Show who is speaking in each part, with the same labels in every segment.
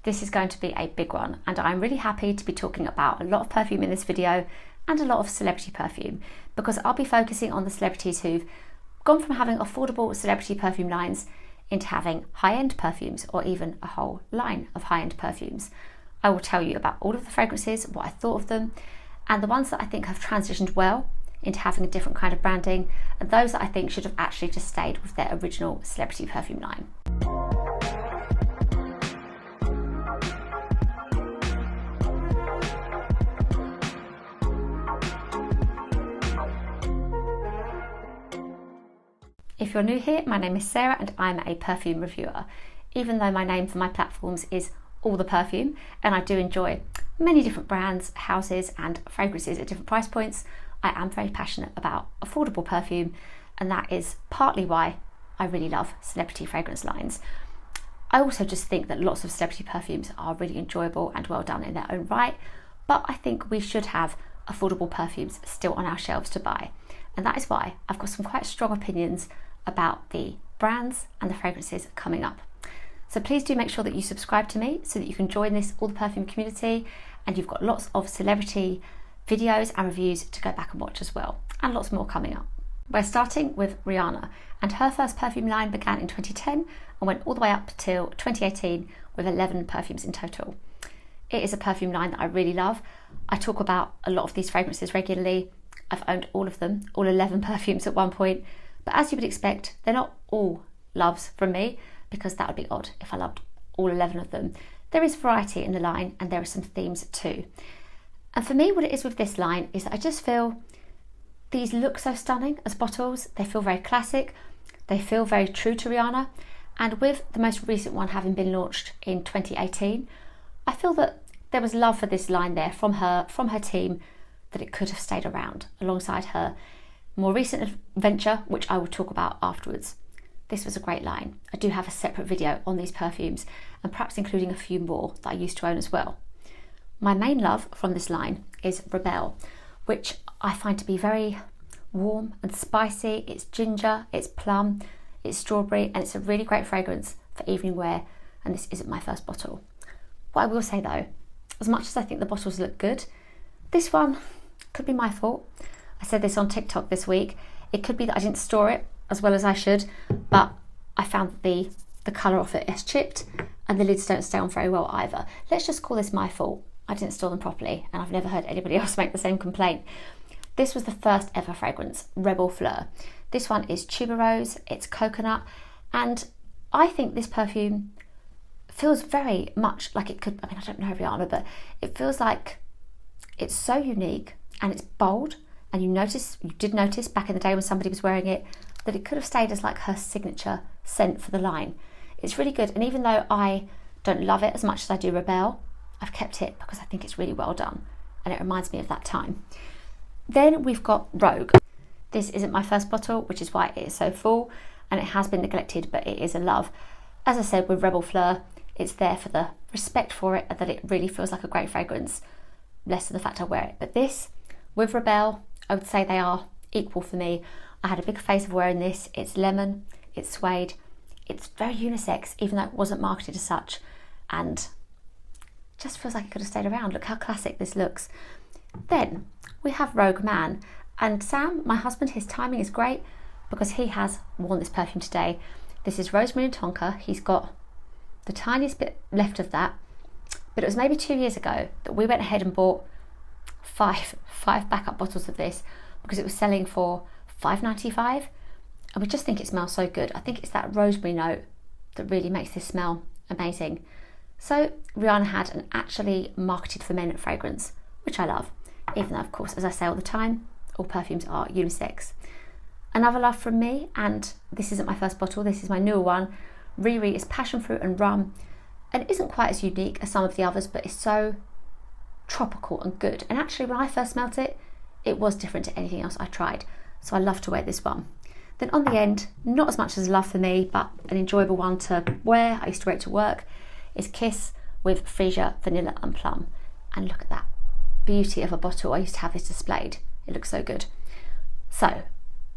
Speaker 1: This is going to be a big one, and I'm really happy to be talking about a lot of perfume in this video and a lot of celebrity perfume, because I'll be focusing on the celebrities who've gone from having affordable celebrity perfume lines into having high-end perfumes, or even a whole line of high-end perfumes. I will tell you about all of the fragrances, what I thought of them, and the ones that I think have transitioned well into having a different kind of branding, and those that I think should have actually just stayed with their original celebrity perfume line. If you're new here, my name is Sarah and I'm a perfume reviewer. Even though my name for my platforms is All the Perfume, and I do enjoy many different brands, houses and fragrances at different price points, I am very passionate about affordable perfume, and that is partly why I really love celebrity fragrance lines. I also just think that lots of celebrity perfumes are really enjoyable and well done in their own right, but I think we should have affordable perfumes still on our shelves to buy. And that is why I've got some quite strong opinions about the brands and the fragrances coming up. So please do make sure that you subscribe to me so that you can join this All the Perfume community, and you've got lots of celebrity videos and reviews to go back and watch as well, and lots more coming up. We're starting with Rihanna, and her first perfume line began in 2010 and went all the way up till 2018 with 11 perfumes in total. It is a perfume line that I really love. I talk about a lot of these fragrances regularly. I've owned all of them, all 11 perfumes at one point, but as you would expect, they're not all loves from me, because that would be odd if I loved all 11 of them. There is variety in the line, and there are some themes too. And for me, what it is with this line is that I just feel these look so stunning as bottles. They feel very classic. They feel very true to Rihanna. And with the most recent one having been launched in 2018, I feel that there was love for this line there from her team, that it could have stayed around alongside her more recent venture, which I will talk about afterwards. This was a great line. I do have a separate video on these perfumes, and perhaps including a few more that I used to own as well. My main love from this line is Rebel, which I find to be very warm and spicy. It's ginger, it's plum, it's strawberry, and it's a really great fragrance for evening wear, and this isn't my first bottle. What I will say though, as much as I think the bottles look good, this one could be my fault. I said this on TikTok this week. It could be that I didn't store it as well as I should, but I found the colour of it is chipped and the lids don't stay on very well either. Let's just call this my fault. I didn't store them properly, and I've never heard anybody else make the same complaint. This was the first ever fragrance, Rebel Fleur. This one is tuberose, it's coconut, and I think this perfume feels very much like it could, I mean, I don't know Rihanna, but it feels like it's so unique and it's bold, and you did notice back in the day when somebody was wearing it that it could have stayed as like her signature scent for the line. It's really good, and even though I don't love it as much as I do Rebel, I've kept it because I think it's really well done and it reminds me of that time. Then we've got Rogue. This isn't my first bottle, which is why it is so full, and it has been neglected, but it is a love. As I said with Rebel Fleur, it's there for the respect for it and that it really feels like a great fragrance, less than the fact I wear it. But this, with Rebel, I would say they are equal for me. I had a big phase of wearing this. It's lemon, it's suede, it's very unisex, even though it wasn't marketed as such, and just feels like it could have stayed around. Look how classic this looks. Then we have Rogue Man, and Sam, my husband, his timing is great because he has worn this perfume today. This is Rosemary and Tonka. He's got the tiniest bit left of that, but it was maybe 2 years ago that we went ahead and bought five backup bottles of this because it was selling for $5.95, and we just think it smells so good. I think it's that rosemary note that really makes this smell amazing. So Rihanna had an actually marketed for men fragrance, which I love, even though of course, as I say all the time, all perfumes are unisex. Another love from me, and this isn't my first bottle, this is my newer one. Riri is passion fruit and rum, and it isn't quite as unique as some of the others, but it's so tropical and good. And actually when I first smelt it, it was different to anything else I tried, so I love to wear this one. Then on the end, not as much as a love for me, but an enjoyable one to wear, I used to wear it to work, is Kiss with Freesia, Vanilla and Plum. And look at that beauty of a bottle. I used to have this displayed. It looks so good. So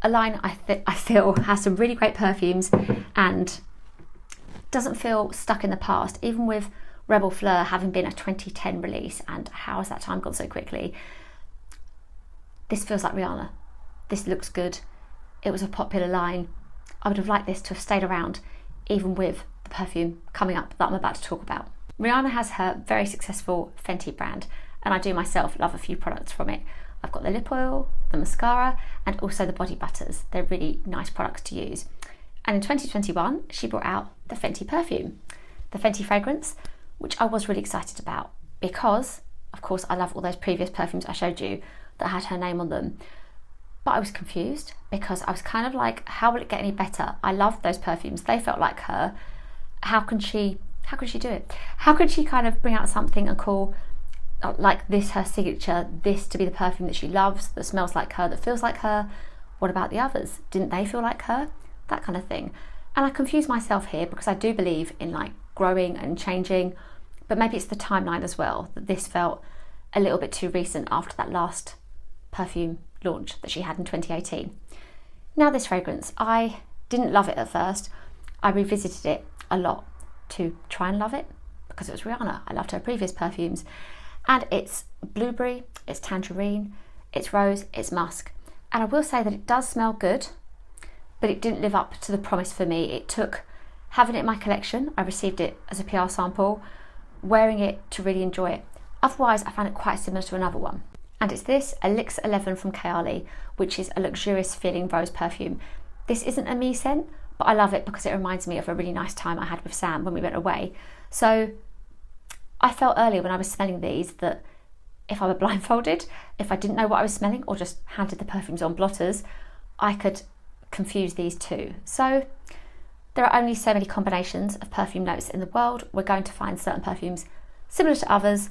Speaker 1: a line I feel has some really great perfumes and doesn't feel stuck in the past. Even with Rebel Fleur having been a 2010 release, and how has that time gone so quickly? This feels like Rihanna. This looks good. It was a popular line. I would have liked this to have stayed around, even with the perfume coming up that I'm about to talk about. Rihanna has her very successful Fenty brand, and I do myself love a few products from it. I've got the lip oil, the mascara, and also the body butters. They're really nice products to use. And in 2021, she brought out the Fenty perfume, the Fenty fragrance, which I was really excited about because, of course, I love all those previous perfumes I showed you that had her name on them. But I was confused because I was kind of like, how will it get any better? I loved those perfumes. They felt like her. How can she do it? How could she kind of bring out something and call like this her signature, this to be the perfume that she loves, that smells like her, that feels like her? What about the others? Didn't they feel like her? That kind of thing. And I confuse myself here because I do believe in like growing and changing, but maybe it's the timeline as well, that this felt a little bit too recent after that last perfume launch that she had in 2018. Now this fragrance, I didn't love it at first. I revisited it a lot to try and love it because it was Rihanna. I loved her previous perfumes, and it's blueberry, it's tangerine, it's rose, it's musk. And I will say that it does smell good, but it didn't live up to the promise for me. It took having it in my collection. I received it as a PR sample, wearing it to really enjoy it. Otherwise, I found it quite similar to another one. And it's this Elixir 11 from Kylie, which is a luxurious feeling rose perfume. This isn't a me scent, but I love it because it reminds me of a really nice time I had with Sam when we went away. So I felt earlier when I was smelling these that if I were blindfolded, if I didn't know what I was smelling or just handed the perfumes on blotters, I could confuse these two. So there are only so many combinations of perfume notes in the world. We're going to find certain perfumes similar to others,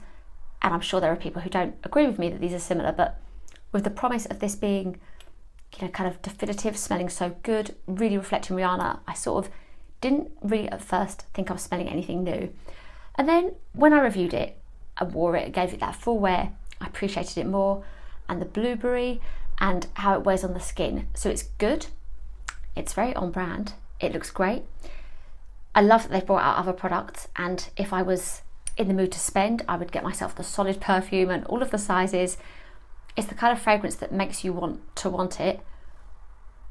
Speaker 1: and I'm sure there are people who don't agree with me that these are similar, but with the promise of this being, kind of definitive, smelling so good, really reflecting Rihanna, I sort of didn't really at first think I was smelling anything new. And then when I reviewed it, I wore it, gave it that full wear, I appreciated it more, and the blueberry and how it wears on the skin. So it's good, it's very on brand, it looks great. I love that they've brought out other products, and if I was in the mood to spend, I would get myself the solid perfume and all of the sizes. It's the kind of fragrance that makes you want it,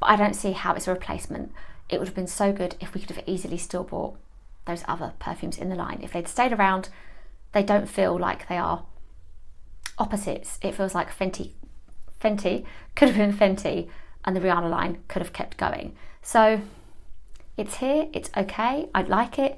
Speaker 1: but I don't see how it's a replacement. It would have been so good if we could have easily still bought those other perfumes in the line. If they'd stayed around, they don't feel like they are opposites. It feels like Fenty could have been Fenty, and the Rihanna line could have kept going. So it's here, it's okay, I like it.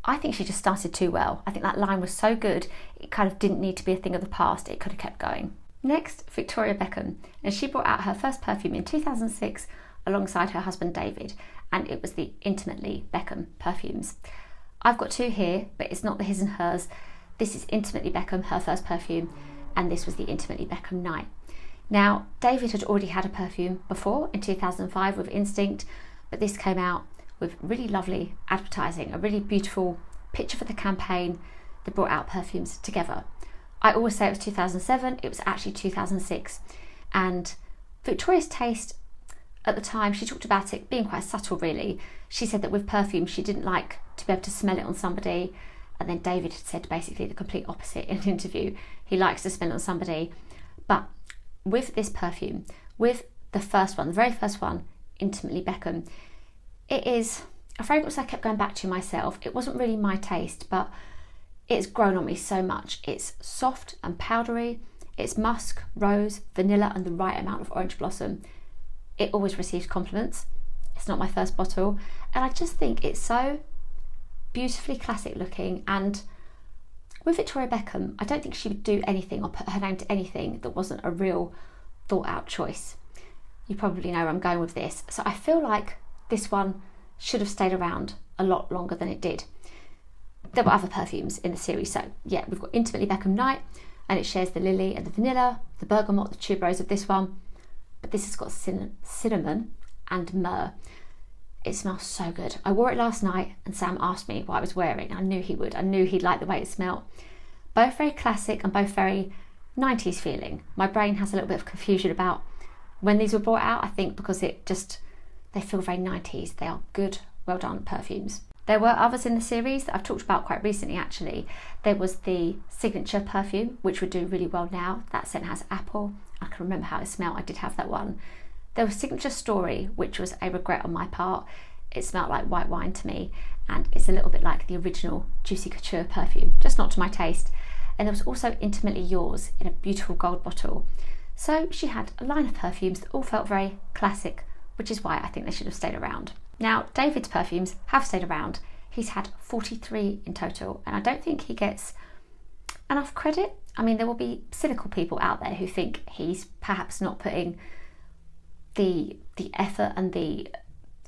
Speaker 1: I think she just started too well. I think that line was so good, it kind of didn't need to be a thing of the past, it could have kept going. Next, Victoria Beckham, and she brought out her first perfume in 2006 alongside her husband David, and it was the Intimately Beckham perfumes. I've got two here, but it's not the his and hers. This is Intimately Beckham, her first perfume, and this was the Intimately Beckham Night. Now, David had already had a perfume before in 2005 with Instinct, but this came out with really lovely advertising, a really beautiful picture for the campaign that brought out perfumes together. I always say it was 2007, it was actually 2006. And Victoria's taste at the time, she talked about it being quite subtle really. She said that with perfume, she didn't like to be able to smell it on somebody. And then David had said basically the complete opposite in an interview. He likes to smell it on somebody. But with this perfume, with the first one, the very first one, Intimately Beckham, it is a fragrance I kept going back to myself. It wasn't really my taste, but it's grown on me so much. It's soft and powdery. It's musk, rose, vanilla, and the right amount of orange blossom. It always receives compliments. It's not my first bottle. And I just think it's so beautifully classic looking. And with Victoria Beckham, I don't think she would do anything or put her name to anything that wasn't a real thought out choice. You probably know where I'm going with this. So I feel like this one should have stayed around a lot longer than it did. There were other perfumes in the series, so yeah, we've got Intimately Beckham Night, and it shares the lily and the vanilla, the bergamot, the tuberose of this one, but this has got cinnamon and myrrh. It smells so good. I wore it last night and Sam asked me what I was wearing. I knew he would. I knew he'd like the way it smelled. Both very classic and both very 90s feeling. My brain has a little bit of confusion about when these were brought out, I think because they feel very 90s. They are good, well done perfumes. There were others in the series that I've talked about quite recently actually. There was the Signature perfume, which would do really well now. That scent has apple. I can remember how it smelled, I did have that one. There was Signature Story, which was a regret on my part. It smelled like white wine to me, and it's a little bit like the original Juicy Couture perfume, just not to my taste. And there was also Intimately Yours in a beautiful gold bottle. So she had a line of perfumes that all felt very classic, which is why I think they should have stayed around. Now, David's perfumes have stayed around. He's had 43 in total, and I don't think he gets enough credit. I mean, there will be cynical people out there who think he's perhaps not putting the effort and the,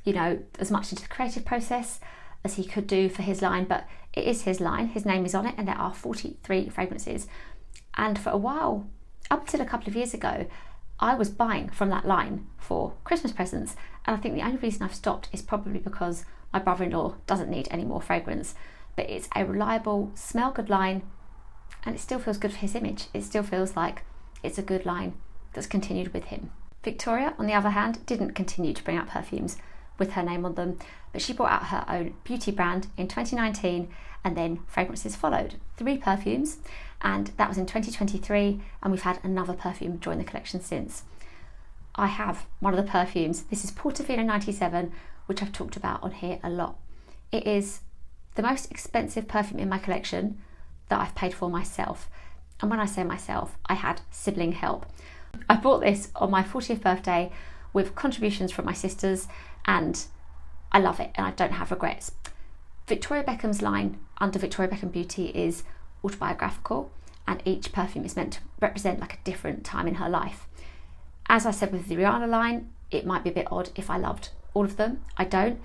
Speaker 1: you know, as much into the creative process as he could do for his line, but it is his line, his name is on it, and there are 43 fragrances. And for a while, up until a couple of years ago, I was buying from that line for Christmas presents, and I think the only reason I've stopped is probably because my brother-in-law doesn't need any more fragrance. But it's a reliable, smell good line, and it still feels good for his image. It still feels like it's a good line that's continued with him. Victoria, on the other hand, didn't continue to bring out perfumes with her name on them, but she brought out her own beauty brand in 2019, and then fragrances followed. 3 perfumes, and that was in 2023, and we've had another perfume join the collection since. I have one of the perfumes. This is Portofino 97, which I've talked about on here a lot. It is the most expensive perfume in my collection that I've paid for myself. And when I say myself, I had sibling help. I bought this on my 40th birthday with contributions from my sisters, and I love it and I don't have regrets. Victoria Beckham's line under Victoria Beckham Beauty is autobiographical, and each perfume is meant to represent like a different time in her life. As I said with the Rihanna line, it might be a bit odd if I loved all of them. I don't.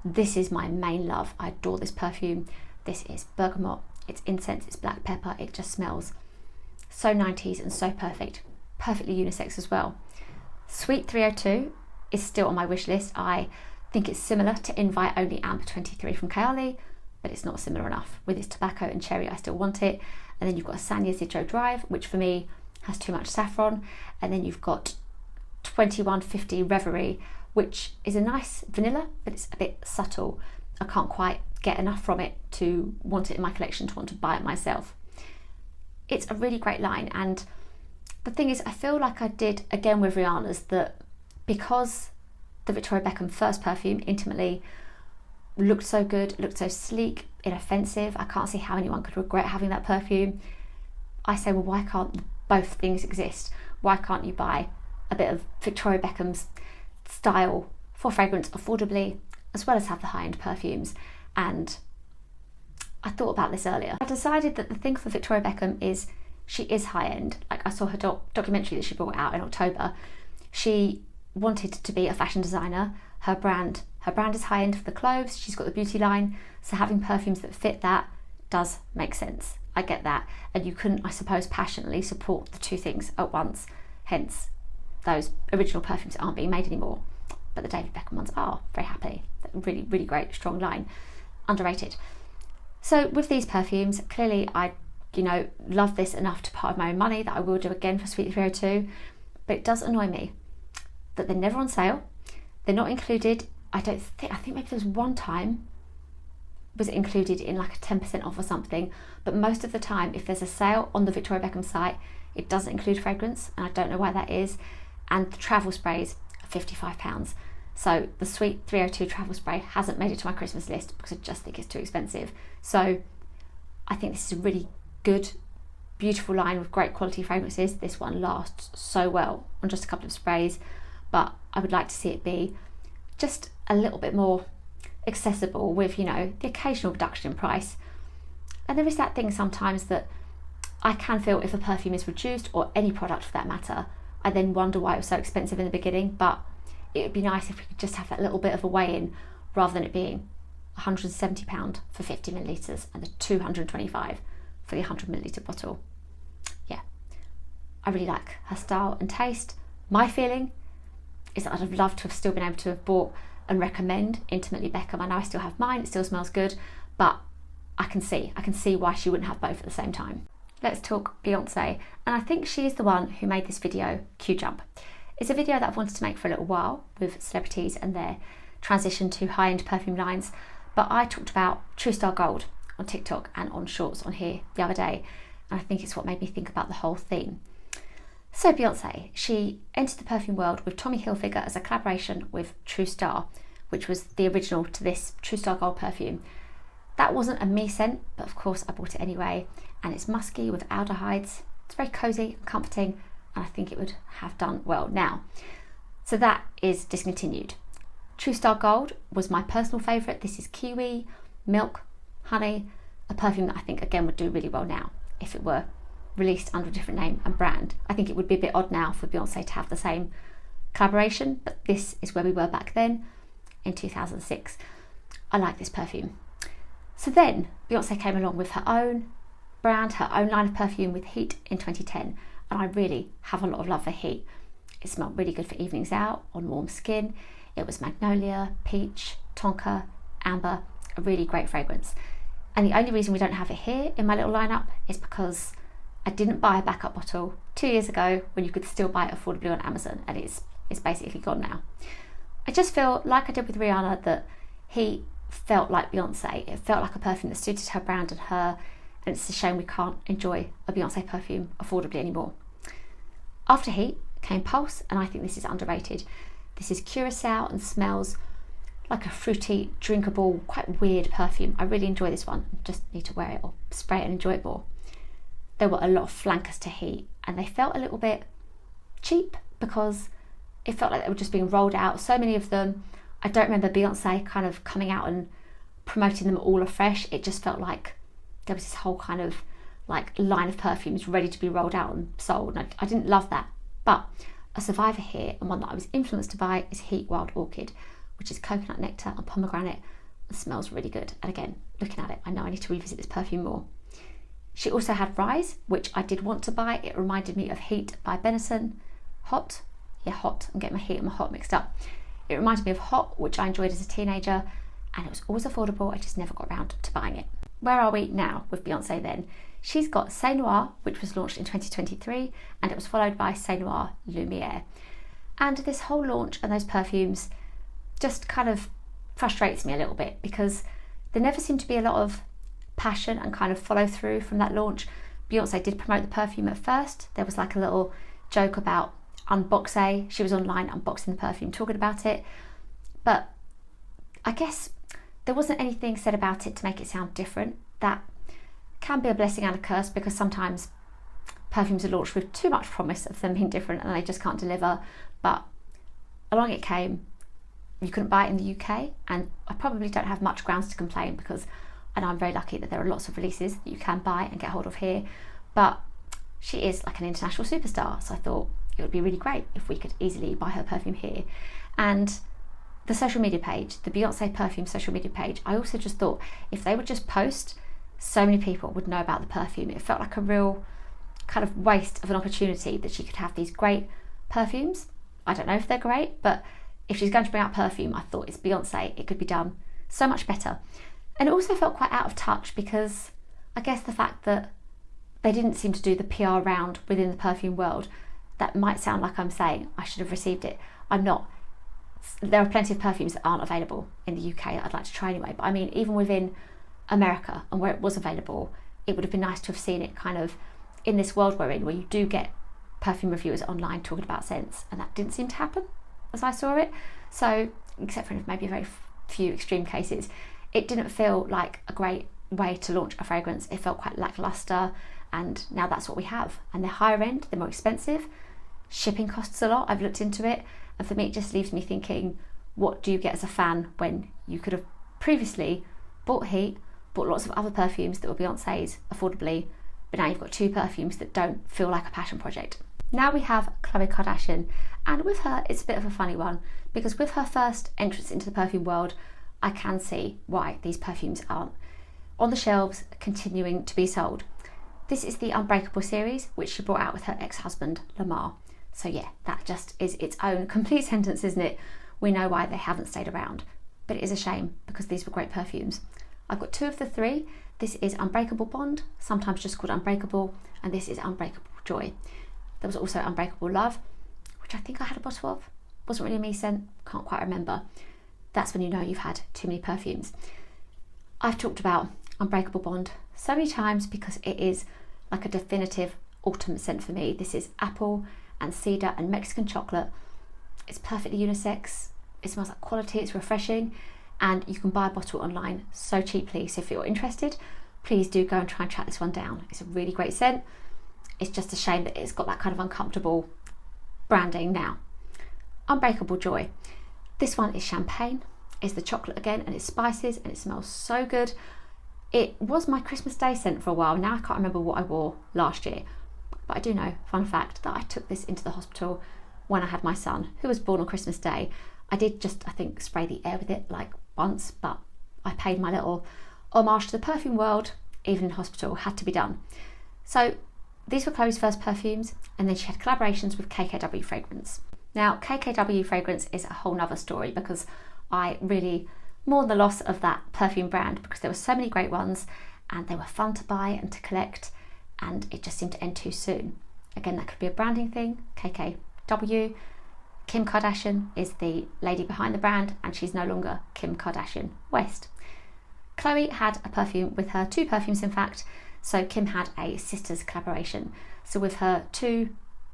Speaker 1: This is my main love. I adore this perfume. This is bergamot, it's incense, it's black pepper, it just smells so 90s and so perfect. Perfectly unisex as well. Sweet 302 is still on my wish list. I think it's similar to Invite Only Amber 23 from Kylie, but it's not similar enough. With its tobacco and cherry, I still want it. And then you've got a Sanya Zidro Drive, which for me has too much saffron. And then you've got 2150 Reverie, which is a nice vanilla, but it's a bit subtle. I can't quite get enough from it to want it in my collection, to want to buy it myself. It's a really great line, and the thing is, I feel like I did again with Rihanna's, that because the Victoria Beckham first perfume, Intimately, looked so good, looked so sleek, inoffensive, I can't see how anyone could regret having that perfume. I say, well, why can't both things exist? Why can't you buy a bit of Victoria Beckham's style for fragrance affordably, as well as have the high-end perfumes? And I thought about this earlier. I decided that the thing for Victoria Beckham is she is high-end. Like, I saw her documentary that she brought out in October. She wanted to be a fashion designer. Her brand is high-end for the clothes. She's got the beauty line, so having perfumes that fit that does make sense. I get that, and you couldn't, I suppose, passionately support the two things at once. Hence, those original perfumes aren't being made anymore, but the David Beckham ones are. Very happy. Really, really great, strong line. Underrated. So with these perfumes, clearly I, love this enough to part of my own money that I will do again for Sweet 302, but it does annoy me that they're never on sale. They're not included. I think maybe there was one time was it included in like a 10% off or something, but most of the time if there's a sale on the Victoria Beckham site, it doesn't include fragrance, and I don't know why that is. And the travel sprays are £55. So the Sweet 302 travel spray hasn't made it to my Christmas list because I just think it's too expensive. So I think this is a really good, beautiful line with great quality fragrances. This one lasts so well on just a couple of sprays, but I would like to see it be just a little bit more accessible with, the occasional reduction in price. And there is that thing sometimes that I can feel if a perfume is reduced, or any product for that matter, I then wonder why it was so expensive in the beginning. But it would be nice if we could just have that little bit of a weigh-in, rather than it being £170 for 50 millilitres and the £225 for the 100 millilitre bottle. Yeah, I really like her style and taste. My feeling is that I'd have loved to have still been able to have bought and recommend Intimately Beckham. I know I still have mine, it still smells good, but I can see why she wouldn't have both at the same time. Let's talk Beyonce, and I think she is the one who made this video, Q Jump. It's a video that I've wanted to make for a little while with celebrities and their transition to high-end perfume lines, but I talked about True Star Gold on TikTok and on Shorts on here the other day, and I think it's what made me think about the whole theme. So Beyonce, she entered the perfume world with Tommy Hilfiger as a collaboration with True Star, which was the original to this True Star Gold perfume. That wasn't a me scent, but of course I bought it anyway, and it's musky with aldehydes. It's very cosy and comforting, and I think it would have done well now. So that is discontinued. True Star Gold was my personal favourite. This is kiwi, milk, honey, a perfume that I think again would do really well now if it were released under a different name and brand. I think it would be a bit odd now for Beyonce to have the same collaboration, but this is where we were back then in 2006. I like this perfume. So then Beyonce came along with her own brand, her own line of perfume with Heat in 2010, and I really have a lot of love for Heat. It smelled really good for evenings out on warm skin. It was magnolia, peach, tonka, amber, a really great fragrance. And the only reason we don't have it here in my little lineup is because I didn't buy a backup bottle 2 years ago when you could still buy it affordably on Amazon, and it's basically gone now. I just feel like I did with Rihanna that Heat felt like Beyonce. It felt like a perfume that suited her brand and her, and it's a shame we can't enjoy a Beyonce perfume affordably anymore. After Heat came Pulse, and I think this is underrated. This is Curacao and smells like a fruity, drinkable, quite weird perfume. I really enjoy this one. Just need to wear it or spray it and enjoy it more. There were a lot of flankers to Heat, and they felt a little bit cheap because it felt like they were just being rolled out. So many of them. I don't remember Beyonce kind of coming out and promoting them all afresh. It just felt like there was this whole kind of like line of perfumes ready to be rolled out and sold. And I didn't love that. But a survivor here, and one that I was influenced to buy, is Heat Wild Orchid, which is coconut nectar and pomegranate, and smells really good. And again, looking at it, I know I need to revisit this perfume more. She also had Rise, which I did want to buy. It reminded me of Heat by Benison. Hot. Yeah, Hot. I'm getting my Heat and my Hot mixed up. It reminded me of Hot, which I enjoyed as a teenager, and it was always affordable. I just never got around to buying it. Where are we now with Beyonce then? She's got C'est Noir, which was launched in 2023, and it was followed by C'est Noir Lumiere. And this whole launch and those perfumes just kind of frustrates me a little bit because there never seemed to be a lot of passion and kind of follow through from that launch. Beyonce did promote the perfume at first. There was like a little joke about unboxing. She was online unboxing the perfume, talking about it. But I guess there wasn't anything said about it to make it sound different. That can be a blessing and a curse because sometimes perfumes are launched with too much promise of them being different and they just can't deliver. But along it came. You couldn't buy it in the UK, and I probably don't have much grounds to complain because I know I'm very lucky that there are lots of releases that you can buy and get hold of here. But she is like an international superstar, so I thought it would be really great if we could easily buy her perfume here. And the social media page, the Beyonce perfume social media page, I also just thought if they would just post, so many people would know about the perfume. It felt like a real kind of waste of an opportunity that she could have these great perfumes. I don't know if they're great, but if she's going to bring out perfume, I thought it's Beyonce, it could be done so much better. And it also felt quite out of touch because I guess the fact that they didn't seem to do the PR round within the perfume world, that might sound like I'm saying I should have received it. I'm not. There are plenty of perfumes that aren't available in the UK that I'd like to try anyway, but I mean, even within America and where it was available, it would have been nice to have seen it kind of in this world we're in where you do get perfume reviewers online talking about scents, and that didn't seem to happen as I saw it. So except for maybe a very few extreme cases, it didn't feel like a great way to launch a fragrance. It felt quite lackluster, and now that's what we have. And they're higher end, they're more expensive, shipping costs a lot. I've looked into it, and for me it just leaves me thinking, what do you get as a fan when you could have previously bought Heat, bought lots of other perfumes that were Beyonce's affordably, but now you've got two perfumes that don't feel like a passion project. Now we have Khloe Kardashian, and with her it's a bit of a funny one because with her first entrance into the perfume world, I can see why these perfumes aren't on the shelves continuing to be sold. This is the Unbreakable series, which she brought out with her ex-husband Lamar. So yeah, that just is its own complete sentence, isn't it? We know why they haven't stayed around, but it is a shame because these were great perfumes. I've got two of the three. This is Unbreakable Bond, sometimes just called Unbreakable, and this is Unbreakable Joy. There was also Unbreakable Love, which I think I had a bottle of. Wasn't really a me scent, can't quite remember. That's when you know you've had too many perfumes. I've talked about Unbreakable Bond so many times because it is like a definitive autumn scent for me. This is apple and cedar and Mexican chocolate. It's perfectly unisex. It smells like quality, it's refreshing, and you can buy a bottle online so cheaply. So if you're interested, please do go and try and track this one down. It's a really great scent. It's just a shame that it's got that kind of uncomfortable branding now. Unbreakable Joy. This one is champagne. It's the chocolate again, and it's spices, and it smells so good. It was my Christmas Day scent for a while. Now I can't remember what I wore last year, but I do know, fun fact, that I took this into the hospital when I had my son, who was born on Christmas Day. I did just, I think, spray the air with it like once, but I paid my little homage to the perfume world, even in hospital, had to be done. So these were Khloe's first perfumes, and then she had collaborations with KKW Fragrance. Now, KKW Fragrance is a whole nother story because I really mourn the loss of that perfume brand because there were so many great ones and they were fun to buy and to collect, and it just seemed to end too soon. Again, that could be a branding thing. KKW. Kim Kardashian is the lady behind the brand, and she's no longer Kim Kardashian West. Khloe had a perfume with her, two perfumes in fact. So Kim had a sisters collaboration. So with her two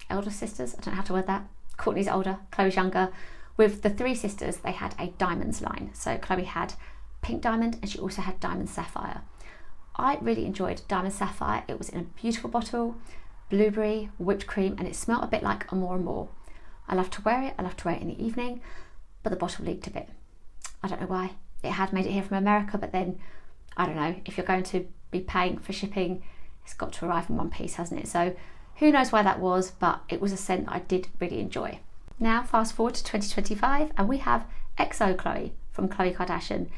Speaker 1: elder sisters, I don't know how to word that. Kourtney's older, Khloe's younger. With the three sisters, they had a diamonds line. So Khloe had pink diamond, and she also had diamond sapphire. I really enjoyed diamond sapphire. It was in a beautiful bottle, blueberry, whipped cream, and it smelled a bit like Amore Amore. I love to wear it. I love to wear it in the evening, but the bottle leaked a bit. I don't know why. It had made it here from America, but then, I don't know, if you're going to be paying for shipping, it's got to arrive in one piece, hasn't it? So who knows why that was, but it was a scent that I did really enjoy. Now fast forward to 2025, and we have XO Khloe from Khloe Kardashian,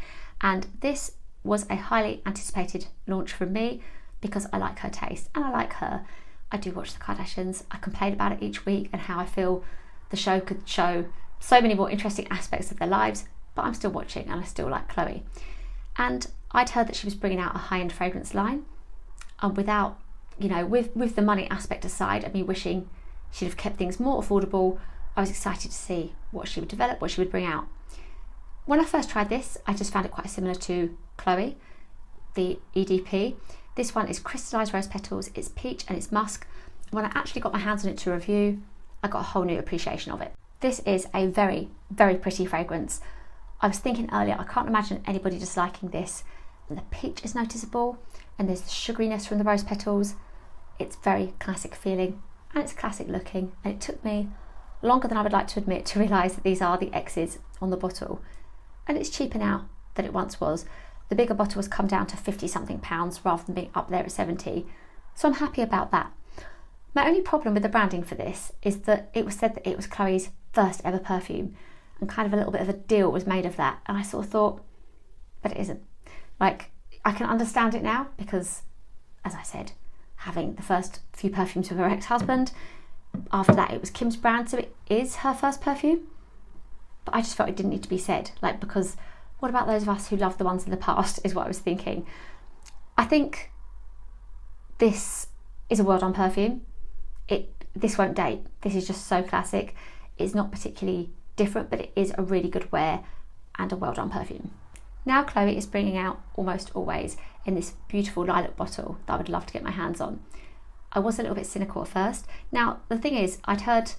Speaker 1: and this was a highly anticipated launch from me because I like her taste and I like her. I do watch the Kardashians. I complain about it each week and how I feel the show could show so many more interesting aspects of their lives, but I'm still watching and I still like Khloe. And I'd heard that she was bringing out a high-end fragrance line, and without, you know, with the money aspect aside and me wishing she'd have kept things more affordable, I was excited to see what she would develop, what she would bring out. When I first tried this, I just found it quite similar to Khloe, the EDP. This one is crystallized rose petals, it's peach and it's musk. When I actually got my hands on it to review, I got a whole new appreciation of it. This is a very, very pretty fragrance. I was thinking earlier, I can't imagine anybody disliking this. And the peach is noticeable, and there's the sugariness from the rose petals. It's very classic feeling, and it's classic looking, and it took me longer than I would like to admit to realise that these are the X's on the bottle. And it's cheaper now than it once was. The bigger bottle has come down to 50 something pounds rather than being up there at 70. So I'm happy about that. My only problem with the branding for this is that it was said that it was Khloe's first ever perfume, and kind of a little bit of a deal was made of that. And I sort of thought, but it isn't. Like, I can understand it now because, as I said, having the first few perfumes with her ex-husband, after that it was Kim's brand, so it is her first perfume. But I just felt it didn't need to be said, like, because what about those of us who loved the ones in the past is what I was thinking. I think this is a well done perfume. This won't date. This is just so classic. It's not particularly different, but it is a really good wear and a well done perfume. Now Khloe is bringing out Almost Always in this beautiful lilac bottle that I would love to get my hands on. I was a little bit cynical at first. Now the thing is, I'd heard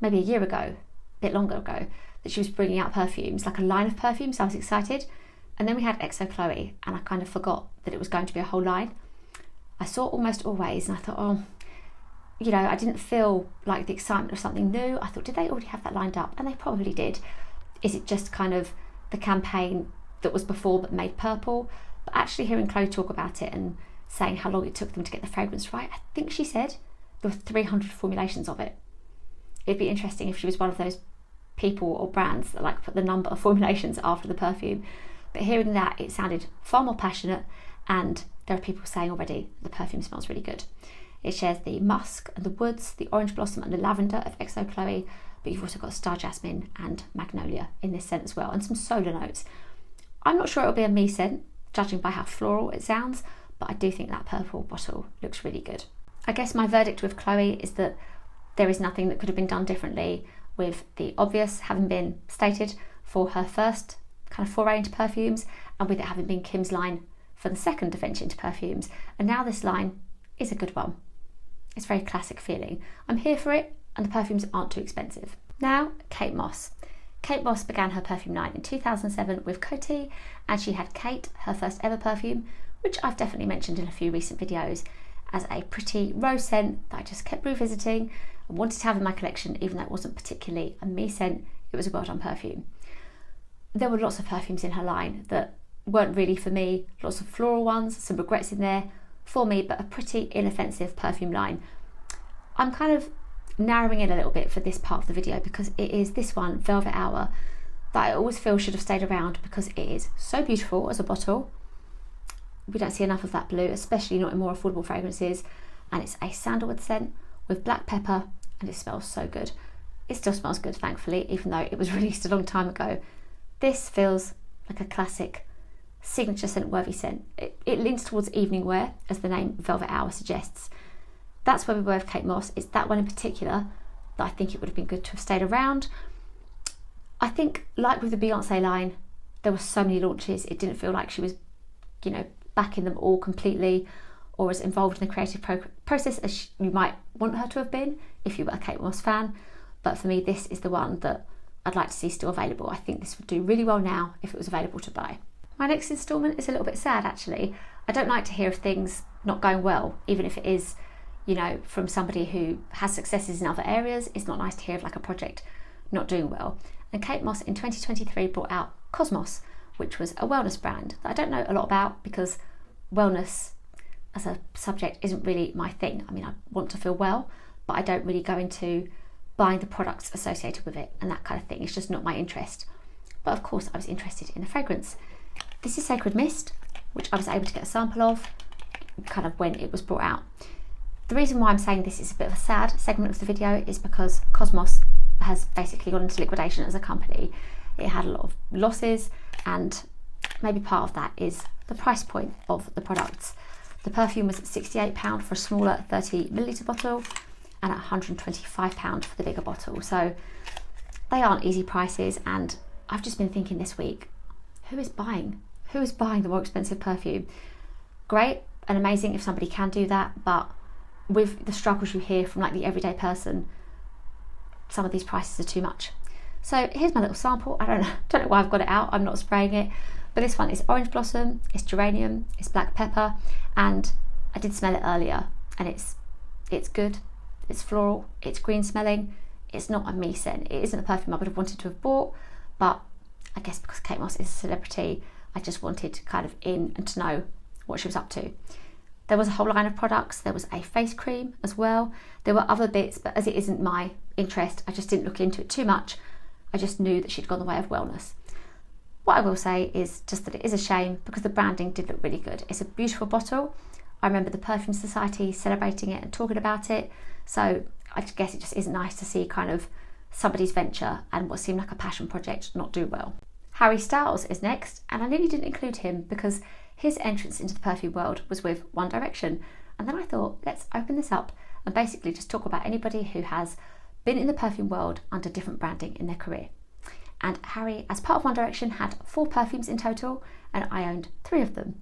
Speaker 1: maybe a year ago, a bit longer ago, that she was bringing out perfumes, like a line of perfumes, so I was excited. And then we had XO Khloe, and I kind of forgot that it was going to be a whole line. I saw Almost Always and I thought, oh, you know, I didn't feel like the excitement of something new. I thought, did they already have that lined up? And they probably did. Is it just kind of the campaign that was before but made purple? But actually hearing Khloe talk about it and saying how long it took them to get the fragrance right, I think she said there were 300 formulations of it. It'd be interesting if she was one of those people or brands that like put the number of formulations after the perfume. But hearing that, it sounded far more passionate, and there are people saying already the perfume smells really good. It shares the musk and the woods, the orange blossom and the lavender of XO Khloe, but you've also got star jasmine and magnolia in this scent as well, and some solar notes. I'm not sure it'll be a me scent, judging by how floral it sounds, but I do think that purple bottle looks really good. I guess my verdict with Khloe is that there is nothing that could have been done differently, with the obvious having been stated for her first kind of foray into perfumes, and with it having been Kim's line for the second venture into perfumes, and now this line is a good one. It's very classic feeling. I'm here for it, and the perfumes aren't too expensive. Now, Kate Moss. Kate Moss began her perfume line in 2007 with Coty, and she had Kate, her first ever perfume, which I've definitely mentioned in a few recent videos, as a pretty rose scent that I just kept revisiting and wanted to have in my collection, even though it wasn't particularly a me scent, it was a well done perfume. There were lots of perfumes in her line that weren't really for me, lots of floral ones, some regrets in there for me, but a pretty inoffensive perfume line. I'm kind of narrowing in a little bit for this part of the video because it is this one, Velvet Hour, that I always feel should have stayed around because it is so beautiful as a bottle. We don't see enough of that blue, especially not in more affordable fragrances, and it's a sandalwood scent with black pepper, and it smells so good. It still smells good, thankfully, even though it was released a long time ago. This feels like a classic signature scent worthy scent. It leans towards evening wear, as the name Velvet Hour suggests. That's where we were with Kate Moss. It's that one in particular that I think it would have been good to have stayed around. I think, like with the Beyonce line, there were so many launches, it didn't feel like she was, backing them all completely or as involved in the creative process as you might want her to have been if you were a Kate Moss fan. But for me, this is the one that I'd like to see still available. I think this would do really well now if it was available to buy. My next instalment is a little bit sad, actually. I don't like to hear of things not going well, even if it is, from somebody who has successes in other areas. It's not nice to hear of like a project not doing well. And Kate Moss in 2023 brought out Cosmos, which was a wellness brand that I don't know a lot about because wellness as a subject isn't really my thing. I mean, I want to feel well, but I don't really go into buying the products associated with it and that kind of thing. It's just not my interest. But of course, I was interested in the fragrance. This is Sacred Mist, which I was able to get a sample of kind of when it was brought out. The reason why I'm saying this is a bit of a sad segment of the video is because Cosmos has basically gone into liquidation as a company. It had a lot of losses, and maybe part of that is the price point of the products. The perfume was at £68 for a smaller 30ml bottle and at £125 for the bigger bottle. So they aren't easy prices, and I've just been thinking this week, who is buying the more expensive perfume? Great and amazing if somebody can do that, but with the struggles you hear from like the everyday person, some of these prices are too much. So here's my little sample. I don't know why I've got it out. I'm not spraying it, but this one is orange blossom, it's geranium, it's black pepper, and I did smell it earlier, and it's good. It's floral, it's green smelling. It's not a me scent. It isn't a perfume I would have wanted to have bought, but I guess because Kate Moss is a celebrity, I just wanted kind of in and to know what she was up to. There was a whole line of products. There was a face cream as well. There were other bits, but as it isn't my interest, I just didn't look into it too much. I just knew that she'd gone the way of wellness. What I will say is just that it is a shame because the branding did look really good. It's a beautiful bottle. I remember the Perfume Society celebrating it and talking about it. So I guess it just isn't nice to see kind of somebody's venture and what seemed like a passion project not do well. Harry Styles is next, and I nearly didn't include him because his entrance into the perfume world was with One Direction. And then I thought, let's open this up and basically just talk about anybody who has been in the perfume world under different branding in their career. And Harry, as part of One Direction, had 4 perfumes in total, and I owned 3 of them.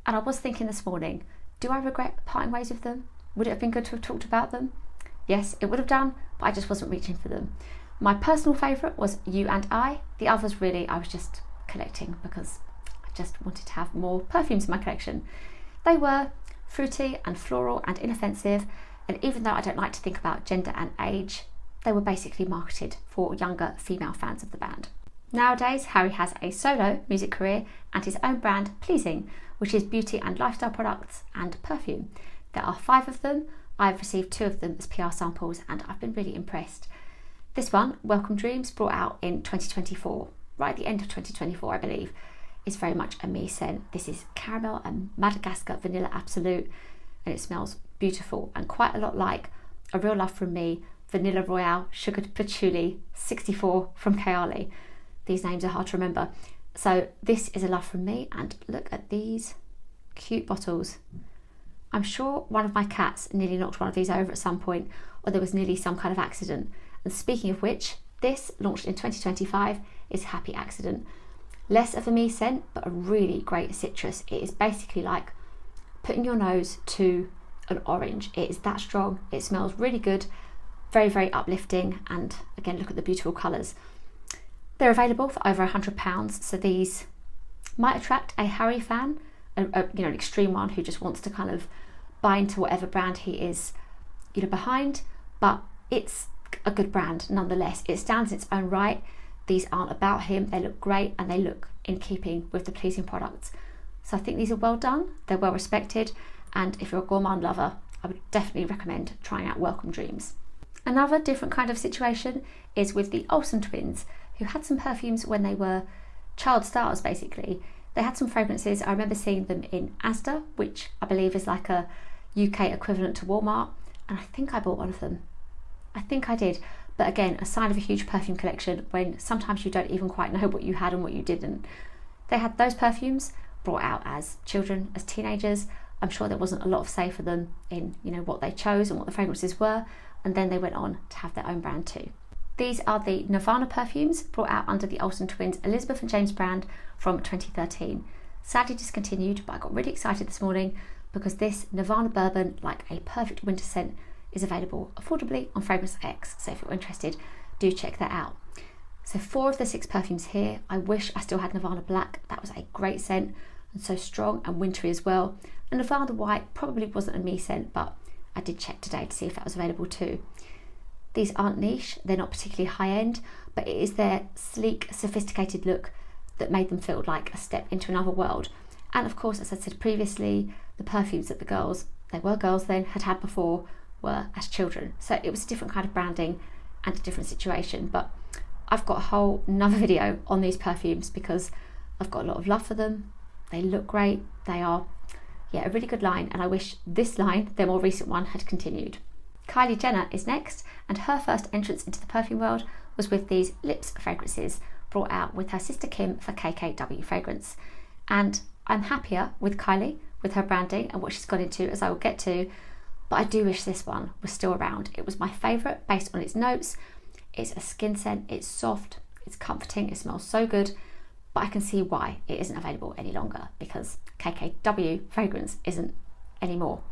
Speaker 1: And I was thinking this morning, do I regret parting ways with them? Would it have been good to have talked about them? Yes, it would have done, but I just wasn't reaching for them. My personal favourite was You and I. The others really, I was just collecting because I just wanted to have more perfumes in my collection. They were fruity and floral and inoffensive, and even though I don't like to think about gender and age, they were basically marketed for younger female fans of the band. Nowadays, Harry has a solo music career and his own brand, Pleasing, which is beauty and lifestyle products and perfume. There are 5 of them. I've received 2 of them as PR samples and I've been really impressed. This one, Welcome Dreams, brought out in 2024, right at the end of 2024 I believe, is very much a me scent. This is caramel and Madagascar vanilla absolute, and it smells beautiful and quite a lot like A Real Love From Me, Vanilla Royale, Sugared Patchouli, 64 from Kylie. These names are hard to remember. So this is A Love From Me, and look at these cute bottles. I'm sure one of my cats nearly knocked one of these over at some point, or there was nearly some kind of accident. And speaking of which, this, launched in 2025, is Happy Accident. Less of a me scent, but a really great citrus. It is basically like putting your nose to an orange. It is that strong. It smells really good, very, very uplifting. And again, look at the beautiful colours. They're available for over £100, so these might attract a Harry fan, an extreme one who just wants to kind of buy into whatever brand he is, behind. But it's a good brand nonetheless. It stands in its own right. These aren't about him. They look great and they look in keeping with the pleasing products. So I think these are well done. They're well respected. And if you're a gourmand lover, I would definitely recommend trying out Welcome Dreams. Another different kind of situation is with the Olsen twins, who had some perfumes when they were child stars, basically. They had some fragrances. I remember seeing them in Asda, which I believe is like a UK equivalent to Walmart. And I think I bought one of them. I think I did. But again, a sign of a huge perfume collection when sometimes you don't even quite know what you had and what you didn't. They had those perfumes brought out as children, as teenagers. I'm sure there wasn't a lot of say for them in, what they chose and what the fragrances were. And then they went on to have their own brand too. These are the Nirvana perfumes brought out under the Olsen twins Elizabeth and James brand from 2013. Sadly discontinued, but I got really excited this morning because this Nirvana bourbon, like a perfect winter scent, is available affordably on Fragrance X. So if you're interested, do check that out. So 4 of the 6 perfumes here. I wish I still had Nirvana Black. That was a great scent and so strong and wintry as well. And Nirvana White probably wasn't a me scent, but I did check today to see if that was available too. These aren't niche, they're not particularly high end, but it is their sleek, sophisticated look that made them feel like a step into another world. And of course, as I said previously, the perfumes that the girls, they were girls then, had before were as children. So it was a different kind of branding and a different situation. But I've got a whole another video on these perfumes because I've got a lot of love for them. They look great. They are, a really good line. And I wish this line, their more recent one, had continued. Kylie Jenner is next, and her first entrance into the perfume world was with these lips fragrances brought out with her sister Kim for KKW fragrance. And I'm happier with Kylie, with her branding and what she's gone into, as I will get to, but I do wish this one was still around. It was my favourite based on its notes. It's a skin scent, it's soft, it's comforting, it smells so good, but I can see why it isn't available any longer because KKW fragrance isn't anymore.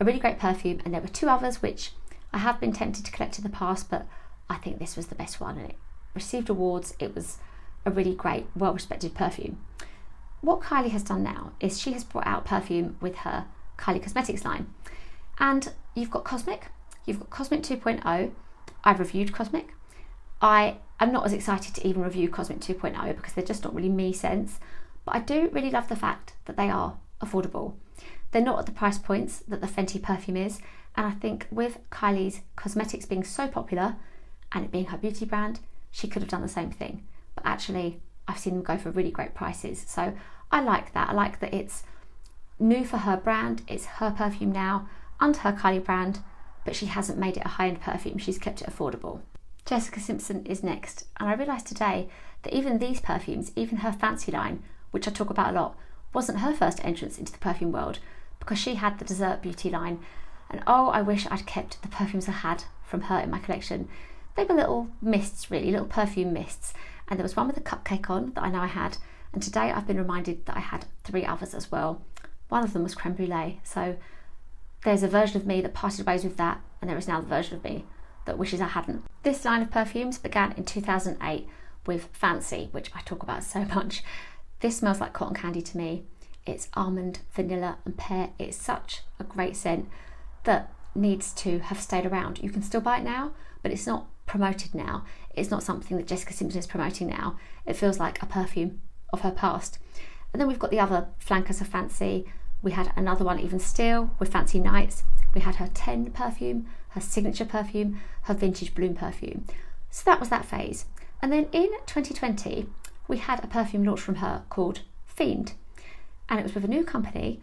Speaker 1: A really great perfume, and there were 2 others which I have been tempted to collect in the past, but I think this was the best one and it received awards. It was a really great, well-respected perfume. What Kylie has done now is she has brought out perfume with her Kylie Cosmetics line. And you've got Cosmic 2.0. I've reviewed Cosmic. I am not as excited to even review Cosmic 2.0 because they're just not really me scents, but I do really love the fact that they are affordable. They're not at the price points that the Fenty perfume is, and I think with Kylie's cosmetics being so popular and it being her beauty brand, she could have done the same thing. But actually, I've seen them go for really great prices. So I like that. I like that it's new for her brand. It's her perfume now under her Kylie brand, but she hasn't made it a high-end perfume. She's kept it affordable. Jessica Simpson is next, and I realised today that even these perfumes, even her fancy line, which I talk about a lot, wasn't her first entrance into the perfume world because she had the Dessert Beauty line. And oh, I wish I'd kept the perfumes I had from her in my collection. They were little mists, really, little perfume mists. And there was one with a cupcake on that I know I had. And today I've been reminded that I had 3 others as well. One of them was creme brulee. So there's a version of me that parted ways with that, and there is now the version of me that wishes I hadn't. This line of perfumes began in 2008 with Fancy, which I talk about so much. This smells like cotton candy to me. It's almond, vanilla and pear. It's such a great scent that needs to have stayed around. You can still buy it now, but it's not promoted now. It's not something that Jessica Simpson is promoting now. It feels like a perfume of her past. And then we've got the other flankers of Fancy. We had another one even still with Fancy Nights. We had her 10 perfume, her signature perfume, her vintage bloom perfume. So that was that phase. And then in 2020, we had a perfume launched from her called Fiend. And it was with a new company.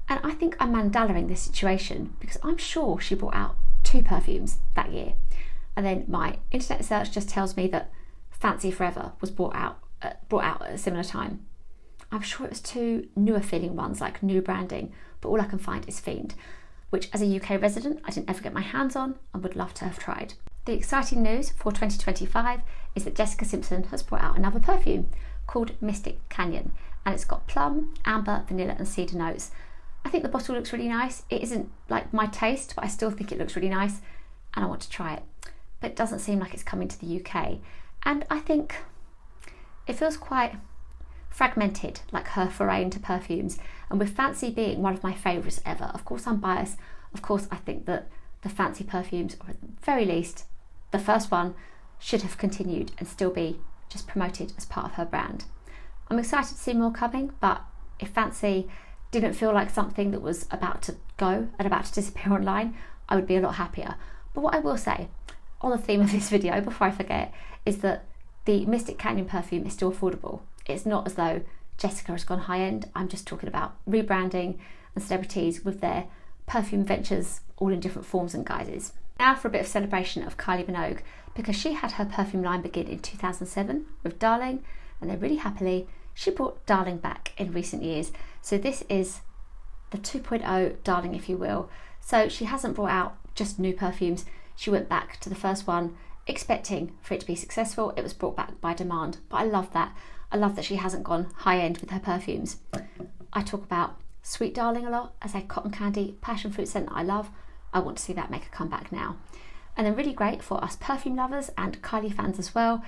Speaker 1: And I think I'm mandallaring this situation because I'm sure she brought out 2 perfumes that year. And then my internet search just tells me that Fancy Forever was brought out at a similar time. I'm sure it was 2 newer feeling ones, like new branding, but all I can find is Fiend, which as a UK resident, I didn't ever get my hands on and would love to have tried. The exciting news for 2025 is that Jessica Simpson has brought out another perfume called Mystic Canyon, and it's got plum, amber, vanilla and cedar notes. I think the bottle looks really nice. It isn't like my taste, but I still think it looks really nice and I want to try it. But it doesn't seem like it's coming to the UK. And I think it feels quite fragmented, like her foray into perfumes. And with Fenty being one of my favourites ever, of course I'm biased. Of course I think that the Fenty perfumes, or at the very least, the first one, should have continued and still be just promoted as part of her brand. I'm excited to see more coming, but if Fenty didn't feel like something that was about to go and about to disappear online, I would be a lot happier. But what I will say, on the theme of this video, before I forget, is that the Mystic Canyon perfume is still affordable. It's not as though Jessica has gone high end. I'm just talking about rebranding and celebrities with their perfume ventures, all in different forms and guises. Now for a bit of celebration of Kylie Minogue, because she had her perfume line begin in 2007 with Darling, and then really happily she brought Darling back in recent years. So this is the 2.0 Darling, if you will. So she hasn't brought out just new perfumes. She went back to the first one, expecting for it to be successful. It was brought back by demand, but I love that. I love that she hasn't gone high end with her perfumes. I talk about Sweet Darling a lot as a cotton candy passion fruit scent that I love. I want to see that make a comeback now. And then really great for us perfume lovers and Kylie fans as well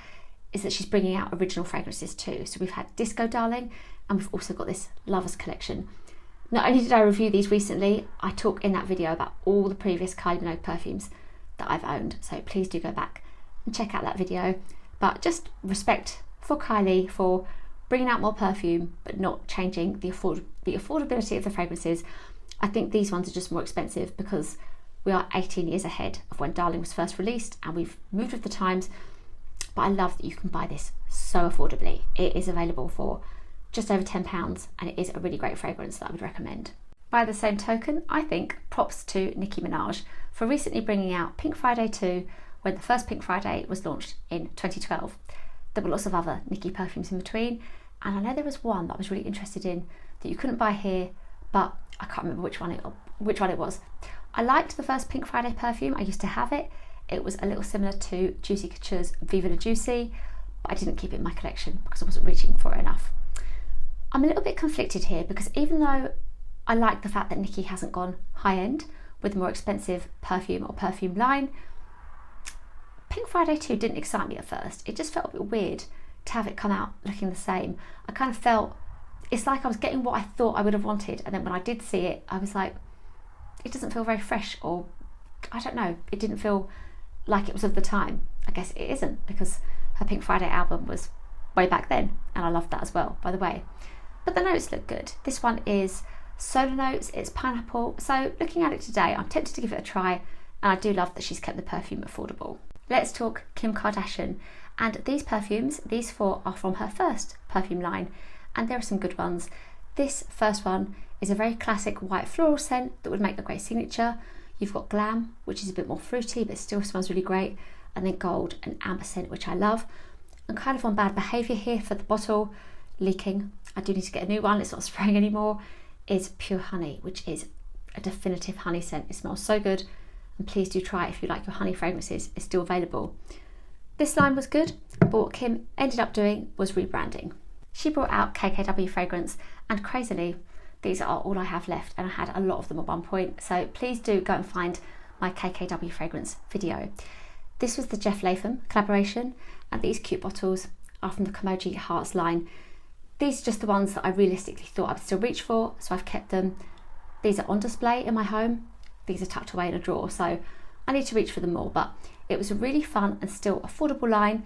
Speaker 1: is that she's bringing out original fragrances too. So we've had Disco Darling, and we've also got this Lovers collection. Not only did I review these recently, I talk in that video about all the previous Kylie Minogue perfumes that I've owned. So please do go back and check out that video. But just respect for Kylie for bringing out more perfume, but not changing the affordability of the fragrances. I think these ones are just more expensive because we are 18 years ahead of when Darling was first released, and we've moved with the times. But I love that you can buy this so affordably. It is available for just over £10, and it is a really great fragrance that I would recommend. By the same token, I think props to Nicki Minaj for recently bringing out Pink Friday 2 when the first Pink Friday was launched in 2012. There were lots of other Nicki perfumes in between, and I know there was one that I was really interested in that you couldn't buy here, but I can't remember which one it was. I liked the first Pink Friday perfume. I used to have it. It was a little similar to Juicy Couture's Viva La Juicy, but I didn't keep it in my collection because I wasn't reaching for it enough. I'm a little bit conflicted here because even though I like the fact that Nicki hasn't gone high end with a more expensive perfume or perfume line, Pink Friday 2 didn't excite me at first. It just felt a bit weird to have it come out looking the same. I kind of felt, it's like I was getting what I thought I would have wanted, and then when I did see it, I was like, it doesn't feel very fresh, or I don't know, it didn't feel like it was of the time. I guess it isn't, because her Pink Friday album was way back then, and I loved that as well, by the way. But the notes look good. This one is solar notes, it's pineapple, so looking at it today, I'm tempted to give it a try, and I do love that she's kept the perfume affordable. Let's talk Kim Kardashian, and these perfumes, these 4 are from her first perfume line, and there are some good ones. This first one is a very classic white floral scent that would make a great signature. You've got Glam, which is a bit more fruity but still smells really great, and then Gold and Amber scent, which I love. I'm kind of on bad behaviour here for the bottle, leaking. I do need to get a new one, it's not spraying anymore. Is Pure Honey, which is a definitive honey scent. It smells so good, and please do try it if you like your honey fragrances. It's still available. This line was good, but what Kim ended up doing was rebranding. She brought out KKW fragrance, and crazily, these are all I have left, and I had a lot of them at one point, so please do go and find my KKW fragrance video. This was the Jeff Latham collaboration, and these cute bottles are from the Kimoji Hearts line. These are just the ones that I realistically thought I would still reach for, so I've kept them. These are on display in my home. These are tucked away in a drawer, so I need to reach for them more, but it was a really fun and still affordable line,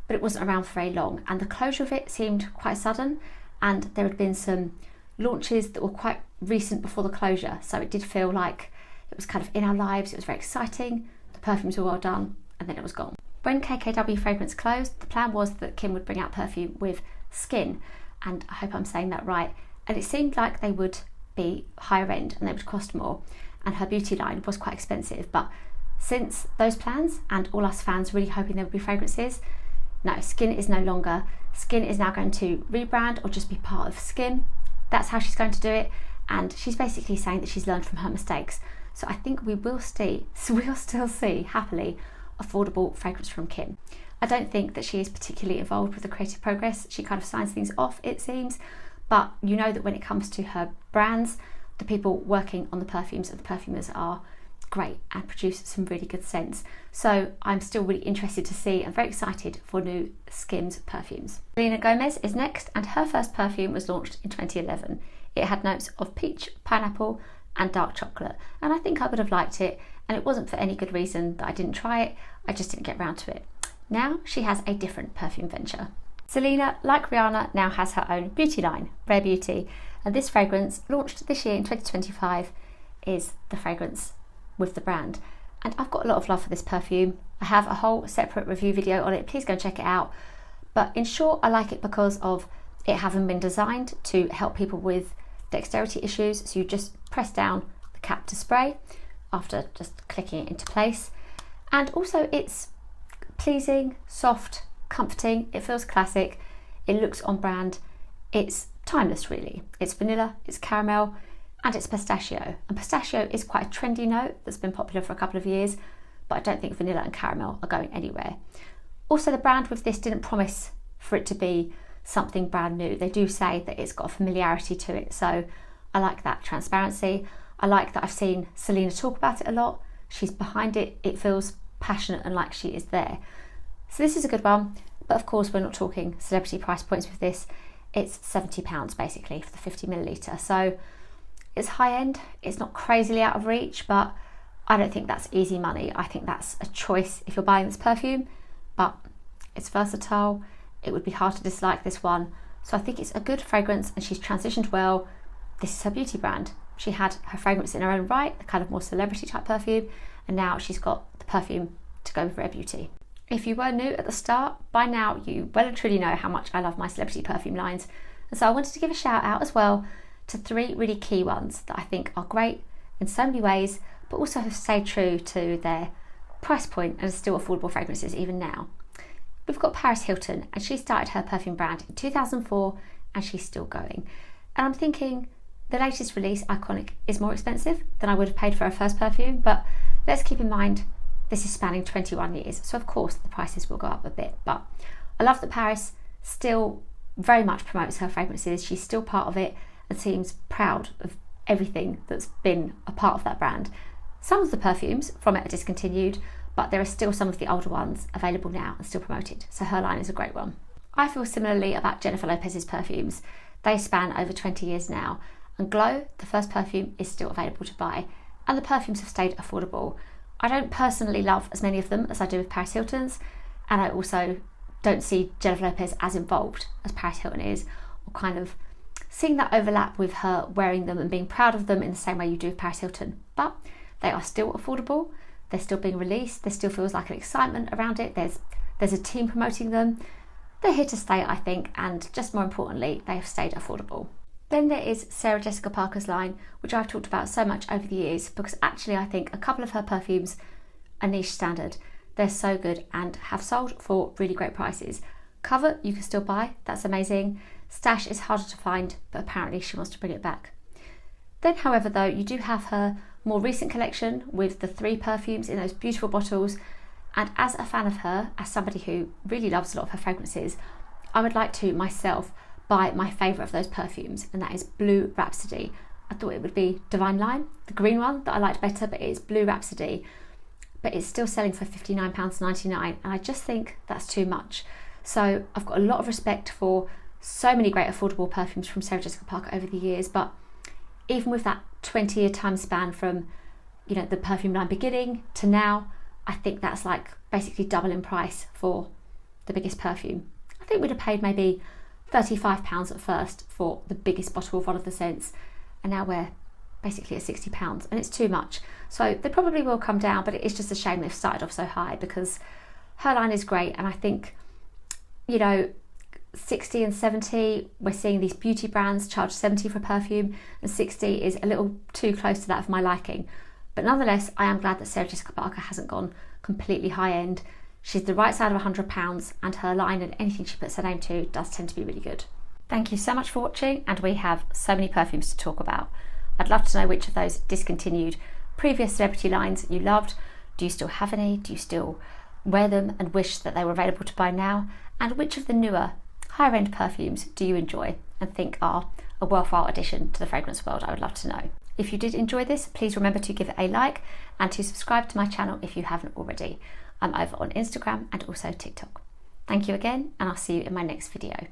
Speaker 1: but it wasn't around for very long, and the closure of it seemed quite sudden, and there had been some launches that were quite recent before the closure, so it did feel like it was kind of in our lives. It was very exciting, the perfumes were well done, and then it was gone. When KKW fragrance closed, the plan was that Kim would bring out perfume with Skin, and I hope I'm saying that right, and it seemed like they would be higher end and they would cost more, and her beauty line was quite expensive. But since those plans and all us fans really hoping there would be fragrances, no, Skin is no longer. Skin is now going to rebrand or just be part of Skin. That's how she's going to do it, and she's basically saying that she's learned from her mistakes. So I think we will still see, happily, affordable fragrance from Kim. I don't think that she is particularly involved with the creative progress. She kind of signs things off, it seems, but you know that when it comes to her brands, the people working on the perfumes and the perfumers are great and produce some really good scents. So I'm still really interested to see and very excited for new Skims perfumes. Selena Gomez is next, and her first perfume was launched in 2011. It had notes of peach, pineapple and dark chocolate, and I think I would have liked it, and it wasn't for any good reason that I didn't try it, I just didn't get around to it. Now she has a different perfume venture. Selena, like Rihanna, now has her own beauty line, Rare Beauty, and this fragrance, launched this year in 2025, is the fragrance with the brand. And I've got a lot of love for this perfume. I have a whole separate review video on it, please go and check it out. But in short, I like it because of it having been designed to help people with dexterity issues. So you just press down the cap to spray after just clicking it into place. And also it's pleasing, soft, comforting, it feels classic, it looks on brand, it's timeless really. It's vanilla, it's caramel, and it's pistachio. And pistachio is quite a trendy note that's been popular for a couple of years, but I don't think vanilla and caramel are going anywhere. Also, the brand with this didn't promise for it to be something brand new. They do say that it's got a familiarity to it, so I like that transparency. I like that I've seen Selena talk about it a lot. She's behind it, it feels passionate and like she is there. So this is a good one, but of course we're not talking celebrity price points with this. It's £70 basically for the 50ml. So it's high end, it's not crazily out of reach, but I don't think that's easy money. I think that's a choice if you're buying this perfume, but it's versatile. It would be hard to dislike this one. So I think it's a good fragrance and she's transitioned well. This is her beauty brand. She had her fragrance in her own right, the kind of more celebrity type perfume, and now she's got the perfume to go with Rare Beauty. If you were new at the start, by now you well and truly know how much I love my celebrity perfume lines. And so I wanted to give a shout out as well to 3 really key ones that I think are great in so many ways, but also have stayed true to their price point and are still affordable fragrances even now. We've got Paris Hilton, and she started her perfume brand in 2004 and she's still going. And I'm thinking the latest release, Iconic, is more expensive than I would have paid for her first perfume, but let's keep in mind this is spanning 21 years, so of course the prices will go up a bit. But I love that Paris still very much promotes her fragrances. She's still part of it and seems proud of everything that's been a part of that brand. Some of the perfumes from it are discontinued, but there are still some of the older ones available now and still promoted, so her line is a great one. I feel similarly about Jennifer Lopez's perfumes. They span over 20 years now, and Glow, the first perfume, is still available to buy, and the perfumes have stayed affordable. I don't personally love as many of them as I do with Paris Hilton's, and I also don't see Jennifer Lopez as involved as Paris Hilton is, or kind of seeing that overlap with her wearing them and being proud of them in the same way you do with Paris Hilton. But they are still affordable, they're still being released, there still feels like an excitement around it, there's a team promoting them. They're here to stay, I think, and just more importantly, they have stayed affordable. Then there is Sarah Jessica Parker's line, which I've talked about so much over the years, because actually I think a couple of her perfumes are niche standard. They're so good and have sold for really great prices. Cover you can still buy, that's amazing. Stash is harder to find, but apparently she wants to bring it back. Then, however, though, you do have her more recent collection with the 3 perfumes in those beautiful bottles, and as a fan of her, as somebody who really loves a lot of her fragrances, I would like to myself buy my favourite of those perfumes, and that is Blue Rhapsody. I thought it would be Divine Lime, the green one that I liked better, but it is Blue Rhapsody. But it's still selling for £59.99, and I just think that's too much. So I've got a lot of respect for so many great affordable perfumes from Sarah Jessica Parker over the years, but even with that 20-year time span from, you know, the perfume line beginning to now, I think that's like basically double in price for the biggest perfume. I think we'd have paid maybe £35 at first for the biggest bottle of one of the scents, and now we're basically at £60, and it's too much. So they probably will come down, but it is just a shame they've started off so high, because her line is great, and I think, you know, 60 and 70, we're seeing these beauty brands charge 70 for perfume, and 60 is a little too close to that for my liking. But nonetheless, I am glad that Sarah Jessica Parker hasn't gone completely high end. She's the right side of £100, and her line and anything she puts her name to does tend to be really good. Thank you so much for watching, and we have so many perfumes to talk about. I'd love to know which of those discontinued previous celebrity lines you loved. Do you still have any? Do you still wear them and wish that they were available to buy now, and which of the newer, higher end perfumes do you enjoy and think are a worthwhile addition to the fragrance world? I would love to know. If you did enjoy this, please remember to give it a like and to subscribe to my channel if you haven't already. I'm over on Instagram and also TikTok. Thank you again, and I'll see you in my next video.